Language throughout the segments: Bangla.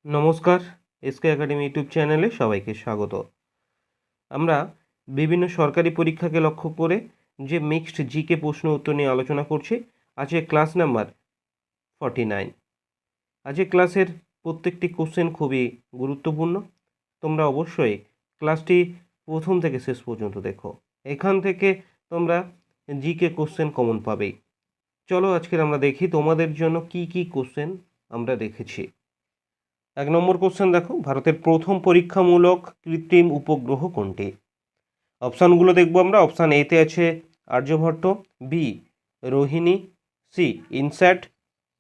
নমস্কার, এসকে একাডেমি ইউটিউব চ্যানেলে সবাইকে স্বাগত। আমরা বিভিন্ন সরকারি পরীক্ষাকে লক্ষ্য করে যে মিক্সড জিকে প্রশ্ন উত্তর নিয়ে আলোচনা করছি। আজকে ক্লাস নাম্বার 49। আজকে ক্লাসের প্রত্যেকটি কোশ্চেন খুবই গুরুত্বপূর্ণ। তোমরা অবশ্যই ক্লাসটি প্রথম থেকে শেষ পর্যন্ত দেখো। এখান থেকে তোমরা জিকে কোশ্চেন কমন পাবেই। চলো আজকের আমরা দেখি তোমাদের জন্য কি কি কোশ্চেন আমরা রেখেছি। 1 নম্বর কোশ্চেন দেখো, ভারতের প্রথম পরীক্ষামূলক কৃত্রিম উপগ্রহ কোনটি? অপশানগুলো দেখব আমরা। অপশান এতে আছে Aryabhata, B Rohini, C INSAT,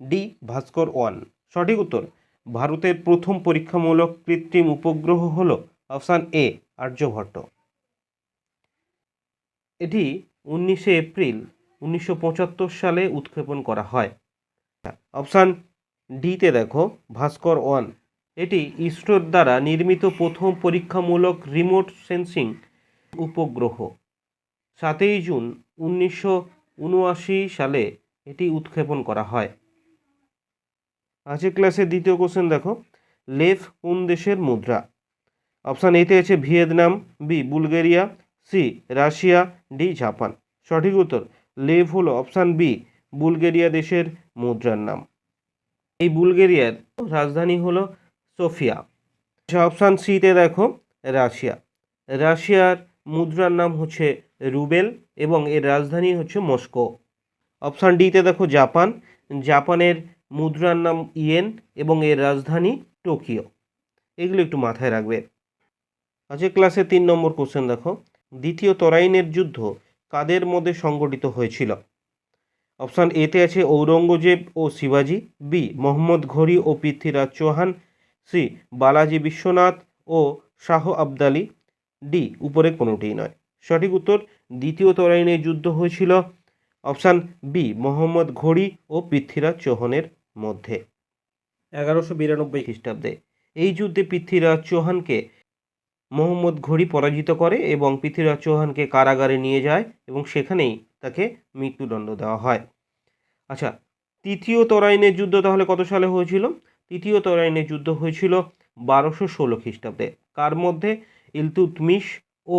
D Bhaskara 1। সঠিক উত্তর ভারতের প্রথম পরীক্ষামূলক কৃত্রিম উপগ্রহ হল অপশান এ আর্যভট্ট। এটি 19শে এপ্রিল 1975 সালে উৎক্ষেপণ করা হয়। অপশান ডিতে দেখো ভাস্কর 1, এটি ইসরোর দ্বারা নির্মিত প্রথম পরীক্ষামূলক রিমোট সেন্সিং উপগ্রহ। 7ই জুন 1979 সালে এটি উৎক্ষেপণ করা হয়। আজকের ক্লাসের দ্বিতীয় কোশ্চেন দেখো, লেভ কোন দেশের মুদ্রা? অপশান এতে আছে Vietnam, B Bulgaria, C Russia, D Japan. সঠিক উত্তর লেভ হলো অপশান বি বুলগেরিয়া দেশের মুদ্রার নাম। এই বুলগেরিয়ার রাজধানী হলো সোফিয়া। অপশান সিতে দেখো রাশিয়া। রাশিয়ার মুদ্রার নাম হচ্ছে রুবেল এবং এর রাজধানী হচ্ছে মস্কো। অপশান ডিতে দেখো জাপান। জাপানের মুদ্রার নাম ইয়েন এবং এর রাজধানী টোকিও। এগুলো একটু মাথায় রাখবে। আজকে ক্লাসে 3 নম্বর কোশ্চেন দেখো, দ্বিতীয় তরাইনের যুদ্ধ কাদের মধ্যে সংগঠিত হয়েছিল? অপশান এতে আছে ঔরঙ্গজেব ও শিবাজি, বি মোহাম্মদ ঘোরি ও পৃথ্বীরাজ চৌহান, সি বালাজি বিশ্বনাথ ও শাহ আবদালি, ডি উপরে কোনোটিই নয়। সঠিক উত্তর দ্বিতীয় তরাইনের যুদ্ধ হয়েছিল অপশান বি মোহাম্মদ ঘোরি ও পৃথ্বীরাজ চৌহানের মধ্যে 1192 খ্রিস্টাব্দে। এই যুদ্ধে পৃথ্বীরাজ চৌহানকে মোহাম্মদ ঘোরি পরাজিত করে এবং পৃথ্বীরাজ চৌহানকে কারাগারে নিয়ে যায় এবং সেখানেই তাকে মৃত্যুদণ্ড দেওয়া হয়। আচ্ছা, তৃতীয় তরাইনের যুদ্ধ তাহলে কত সালে হয়েছিল? তৃতীয় তরাইনের যুদ্ধ হয়েছিল 1216 খ্রিস্টাব্দে। কার মধ্যে? ইলতুৎমিশ ও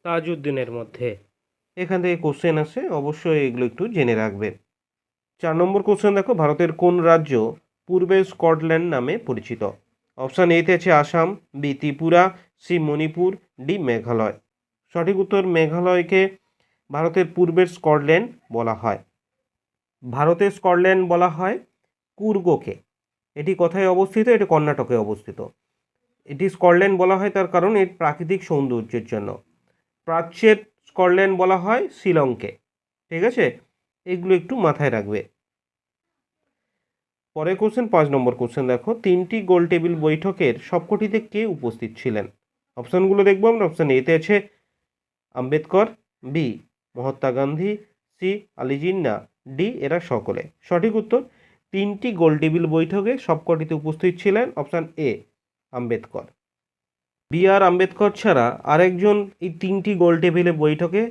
তাজউদ্দিনের মধ্যে। এখান থেকে কোশ্চেন আসে, অবশ্যই এগুলো একটু জেনে রাখবে। 4 নম্বর কোশ্চেন দেখো, ভারতের কোন রাজ্য পূর্বে স্কটল্যান্ড নামে পরিচিত? অপশান এতে আছে Assam, B Tripura, C Manipur, D Meghalaya. সঠিক উত্তর মেঘালয়কে ভারতের পূর্বের স্কটল্যান্ড বলা হয়। ভারতের স্কটল্যান্ড বলা হয় কুর্গকে। এটি কোথায় অবস্থিত? এটি কর্ণাটকে অবস্থিত। এটি স্কটল্যান্ড বলা হয় তার কারণ এর প্রাকৃতিক সৌন্দর্যের জন্য। প্রাচ্যের স্কটল্যান্ড বলা হয় শিলংকে। ঠিক আছে, এগুলো একটু মাথায় রাখবে। পরের কোশ্চেন 5 নম্বর কোশ্চেন দেখো, 3টি গোল টেবিল বৈঠকের সবকটিতে কে উপস্থিত ছিলেন? অপশানগুলো দেখবো আমরা। অপশান এতে আছে Ambedkar, B Mahatma Gandhi, C Ali Jinnah, D এরা সকলে। সঠিক উত্তর 3টি গোল টেবিল বৈঠকে সবকটিতে উপস্থিত ছিলেন অপশান এ আম্বেদকর। বি আর আম্বেদকর ছাড়া আরেকজন এই 3টি গোল টেবিলে বৈঠকে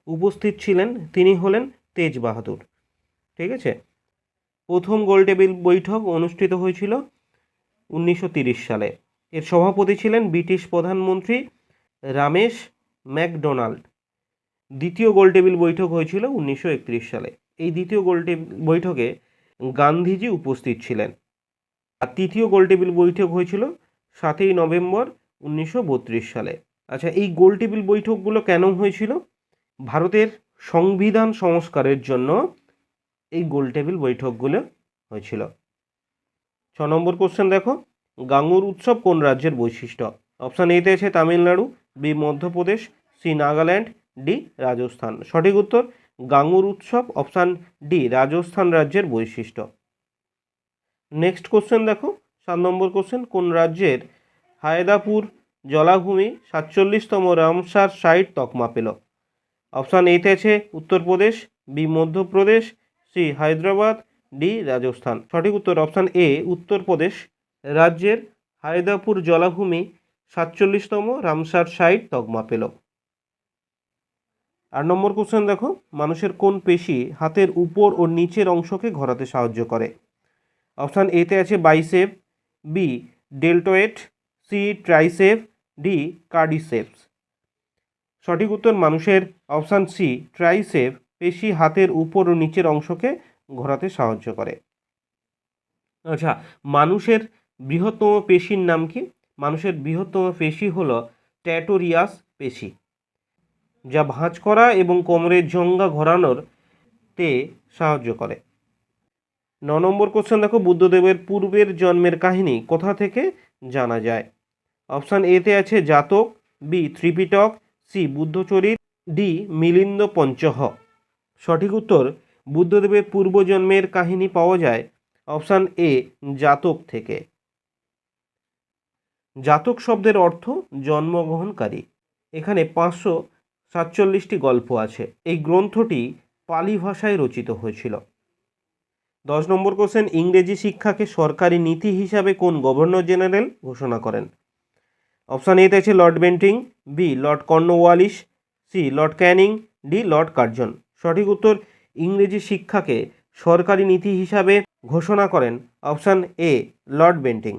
উপস্থিত ছিলেন, তিনি হলেন তেজ বাহাদুর। ঠিক আছে, প্রথম গোল টেবিল বৈঠক অনুষ্ঠিত হয়েছিল 1930 সালে। এর সভাপতি ছিলেন ব্রিটিশ প্রধানমন্ত্রী রামেশ ম্যাকডোনাল্ড। দ্বিতীয় গোল টেবিল বৈঠক হয়েছিল 1931 সালে। এই দ্বিতীয় গোল টেবিল বৈঠকে গান্ধীজি উপস্থিত ছিলেন। আর তৃতীয় গোল টেবিল বৈঠক হয়েছিল 7ই নভেম্বর 1932 সালে। আচ্ছা, এই গোল টেবিল বৈঠকগুলো কেন হয়েছিল? ভারতের সংবিধান সংস্কারের জন্য এই গোল টেবিল বৈঠকগুলো হয়েছিল। 6 নম্বর কোশ্চেন দেখো, গাঙ্গুর উৎসব কোন রাজ্যের বৈশিষ্ট্য? অপশান এতে আছে Tamil Nadu, B Madhya Pradesh, C Nagaland, D Rajasthan. সঠিক উত্তর গাঙ্গুর উৎসব অপশান ডি রাজস্থান রাজ্যের বৈশিষ্ট্য। নেক্সট কোশ্চেন দেখো, 7 নম্বর কোশ্চেন, কোন রাজ্যের হায়দাপুর জলাভূমি 47তম রামসার সাইট তকমা পেল? অপশান এতে আছে Uttar Pradesh, B Madhya Pradesh, C Hyderabad, D Rajasthan. সঠিক উত্তর অপশান এ উত্তরপ্রদেশ রাজ্যের হায়দাপুর জলাভূমি 47তম রামসার সাইট তকমা পেল। 8 নম্বর কোশ্চেন দেখো, মানুষের কোন পেশি হাতের উপর ও নিচের অংশকে ঘোরাতে সাহায্য করে? অপশান এতে আছে bicep, B deltoid, C tricep, D quadriceps. সঠিক উত্তর মানুষের অপশান সি ট্রাইসেপ পেশি হাতের উপর ও নিচের অংশকে ঘোরাতে সাহায্য করে। আচ্ছা, মানুষের বৃহত্তম পেশির নাম কি? মানুষের বৃহত্তম পেশি হলো ট্যাটোরিয়াস পেশি, যা ভাঁজ করা এবং কোমরের জঙ্ঘা ঘোরানোর তে সাহায্য করে। 9 নম্বর কোশ্চেন দেখো, বুদ্ধদেবের পূর্বের জন্মের কাহিনী কোথা থেকে জানা যায়? অপশান এতে আছে Jataka, B Tripitaka, C Buddhacharita, D Milinda Panha. সঠিক উত্তর বুদ্ধদেবের পূর্বজন্মের কাহিনী পাওয়া যায় অপশান এ জাতক থেকে। জাতক শব্দের অর্থ জন্মগ্রহণকারী। এখানে 547টি গল্প আছে। এই গ্রন্থটি পালি ভাষায় রচিত হয়েছিল। 10 নম্বর কোশ্চেন, ইংরেজি শিক্ষাকে সরকারি নীতি হিসাবে কোন গভর্নর জেনারেল ঘোষণা করেন? অপশান এতে আছে Lord Bentinck, B Lord Cornwallis, C Lord Canning, D Lord Curzon. সঠিক উত্তর ইংরেজি শিক্ষাকে সরকারি নীতি হিসাবে ঘোষণা করেন অপশান এ লর্ড বেন্টিং।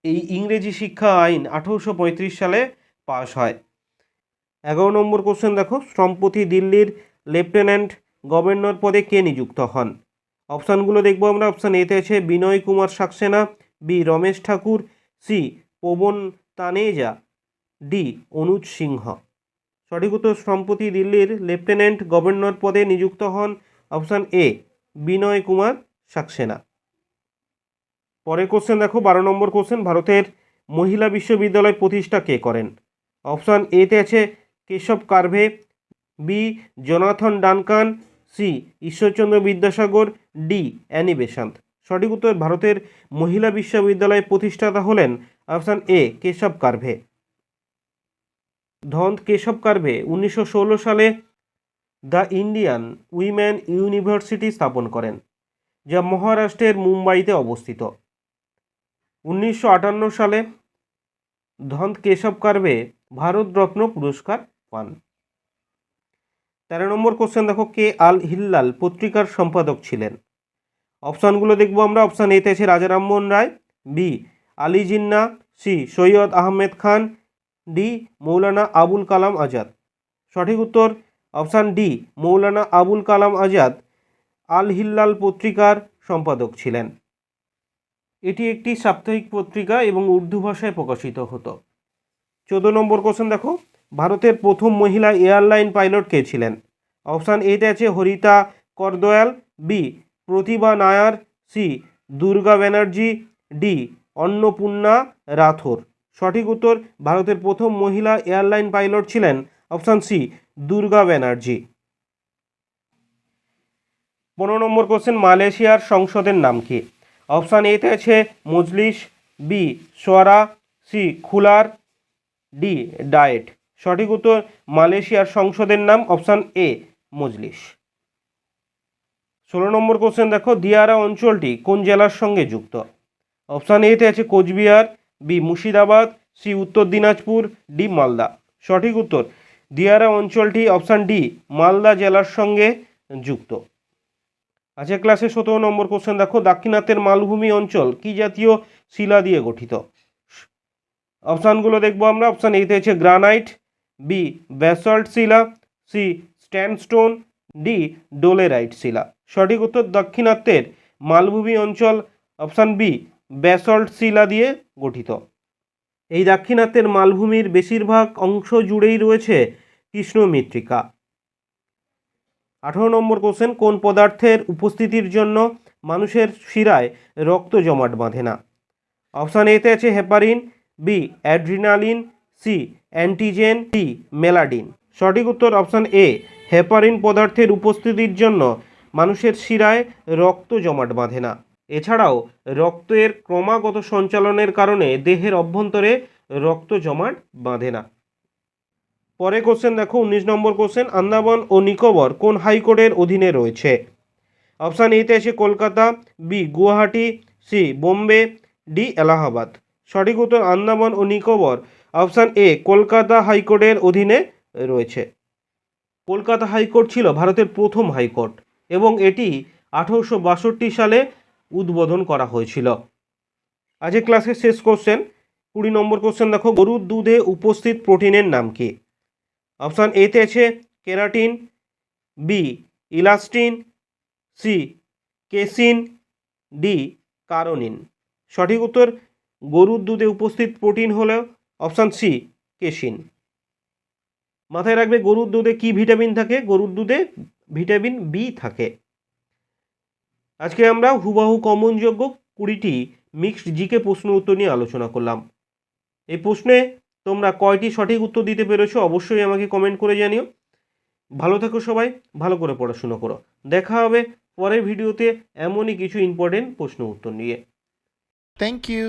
এই ইংরেজি শিক্ষা আইন 1835 সালে পাশ হয়। 11 নম্বর কোশ্চেন দেখো, সম্প্রতি দিল্লির লেফটেন্যান্ট গভর্নর পদে কে নিযুক্ত হন? অপশানগুলো দেখবো আমরা। অপশান এতে আছে বিনয় কুমার সাক্সেনা, বি রমেশ ঠাকুর, সি পবন তানেজা, ডি অনুজ সিংহ। সঠিক উত্তর সম্প্রতি দিল্লির লেফটেন্যান্ট গভর্নর পদে নিযুক্ত হন অপশান এ বিনয় কুমার সাক্সেনা। পরের কোশ্চেন দেখো, 12 নম্বর কোশ্চেন, ভারতের মহিলা বিশ্ববিদ্যালয় প্রতিষ্ঠা কে করেন? অপশান এতে আছে Keshav Karve, B Jonathan Duncan, C Ishwarchandra Vidyasagar, D Annie Besant. সঠিক উত্তর ভারতের মহিলা বিশ্ববিদ্যালয় প্রতিষ্ঠাতা হলেন অপশান এ কেশব কার্ভে। ধন্ত কেশব কার্ভে 1916 সালে দ্য ইন্ডিয়ান উইমেন ইউনিভার্সিটি স্থাপন করেন, যা মহারাষ্ট্রের মুম্বাইতে অবস্থিত। 1958 সালে ধন্ত কেশব কার্ভে ভারতরত্ন পুরস্কার পান। 13 নম্বর কোশ্চেন দেখো, কে আল হিল্লাল পত্রিকার সম্পাদক ছিলেন? অপশানগুলো দেখবো আমরা। অপশান এতে আছে রাজা Rammohan Roy, B Ali Jinnah, C Syed Ahmed Khan, D Maulana Abul Kalam Azad. সঠিক উত্তর অপশান ডি মৌলানা আবুল কালাম আজাদ আল হিল্লাল পত্রিকার সম্পাদক ছিলেন। এটি একটি সাপ্তাহিক পত্রিকা এবং উর্দু ভাষায় প্রকাশিত হতো। 14 নম্বর কোশ্চেন দেখো, ভারতের প্রথম মহিলা এয়ারলাইন পাইলট কে ছিলেন? অপশান এতে আছে হরিতা করদয়াল, বি প্রতিভা নায়ার, সি দুর্গা ব্যানার্জি, ডি অন্নপূর্ণা রাথোর। সঠিক উত্তর ভারতের প্রথম মহিলা এয়ারলাইন পাইলট ছিলেন অপশান সি দুর্গা ব্যানার্জি। 15 নম্বর কোশ্চেন, মালয়েশিয়ার সংসদের নাম কি? অপশান এতে আছে মজলিস, বি সোয়ারা, সি খুলার, ডি ডায়েট। সঠিক উত্তর মালয়েশিয়ার সংসদের নাম option A Majlis. 16 number question দেখো, দিয়ারা অঞ্চলটি কোন জেলার সঙ্গে যুক্ত? অপশান এতে আছে কোচবিহার, বি মুর্শিদাবাদ, সি উত্তর দিনাজপুর, ডি মালদা। সঠিক উত্তর দিয়ারা অঞ্চলটি অপশান ডি মালদা জেলার সঙ্গে যুক্ত। আজকে ক্লাসে 17 নম্বর কোশ্চেন দেখো, দাক্ষিণাত্যের মালভূমি অঞ্চল কি জাতীয় শিলা দিয়ে গঠিত? অপশানগুলো দেখবো আমরা। অপশান এতে আছে গ্রানাইট, বি ব্যাসল্ট শিলা, সি স্ট্যান্ডস্টোন, ডি ডোলেরাইট শিলা। সঠিক উত্তর দাক্ষিণাত্যের মালভূমি অঞ্চল অপশান বি ব্যাসল্ট শিলা দিয়ে গঠিত। এই দাক্ষিণাত্যের মালভূমির বেশিরভাগ অংশ জুড়েই রয়েছে কৃষ্ণ মৃত্তিকা। 18 নম্বর কোশ্চেন, কোন পদার্থের উপস্থিতির জন্য মানুষের শিরায় রক্ত জমাট বাঁধে না? অপশান এতে আছে heparin, B adrenaline, C antigen, D মেলাডিন। সঠিক উত্তর অপশান এ হেপারিন পদার্থের উপস্থিতির জন্য মানুষের শিরায় রক্ত জমাট বাঁধে না। এছাড়াও রক্তের ক্রমাগত সঞ্চালনের কারণে দেহের অভ্যন্তরে রক্ত জমাট বাঁধে না। পরে কোশ্চেন দেখো, 19 নম্বর কোশ্চেন, আন্দামান ও নিকোবর কোন হাইকোর্টের অধীনে রয়েছে? অপশান এতে আছে Kolkata, B Guwahati, C Bombay, D Allahabad. সঠিক উত্তর আন্দামান ও নিকোবর অপশান এ কলকাতা হাইকোর্টের অধীনে রয়েছে। কলকাতা হাইকোর্ট ছিল ভারতের প্রথম হাইকোর্ট এবং এটি 1862 সালে উদ্বোধন করা হয়েছিল। আজকের ক্লাসের শেষ কোশ্চেন 20 নম্বর কোশ্চেন দেখো, গরুর দুধে উপস্থিত প্রোটিনের নাম কি? অপশান এতে আছে keratin, B elastin, C casein, D কারোনিন। সঠিক উত্তর গরুর দুধে উপস্থিত প্রোটিন হলো অপশান সি কেসিন। মাথায় রাখবে গরুর দুধে কি ভিটামিন থাকে? গরুর দুধে ভিটামিন বি থাকে। আজকে আমরা হুবাহু কমনযোগ্য 20টি মিক্সড জিকে প্রশ্ন উত্তর নিয়ে আলোচনা করলাম। এই প্রশ্নে তোমরা কয়টি সঠিক উত্তর দিতে পেরেছো অবশ্যই আমাকে কমেন্ট করে জানিও। ভালো থেকো সবাই, ভালো করে পড়াশুনো করো। দেখা হবে পরের ভিডিওতে এমনই কিছু ইম্পর্টেন্ট প্রশ্ন উত্তর নিয়ে। Thank you.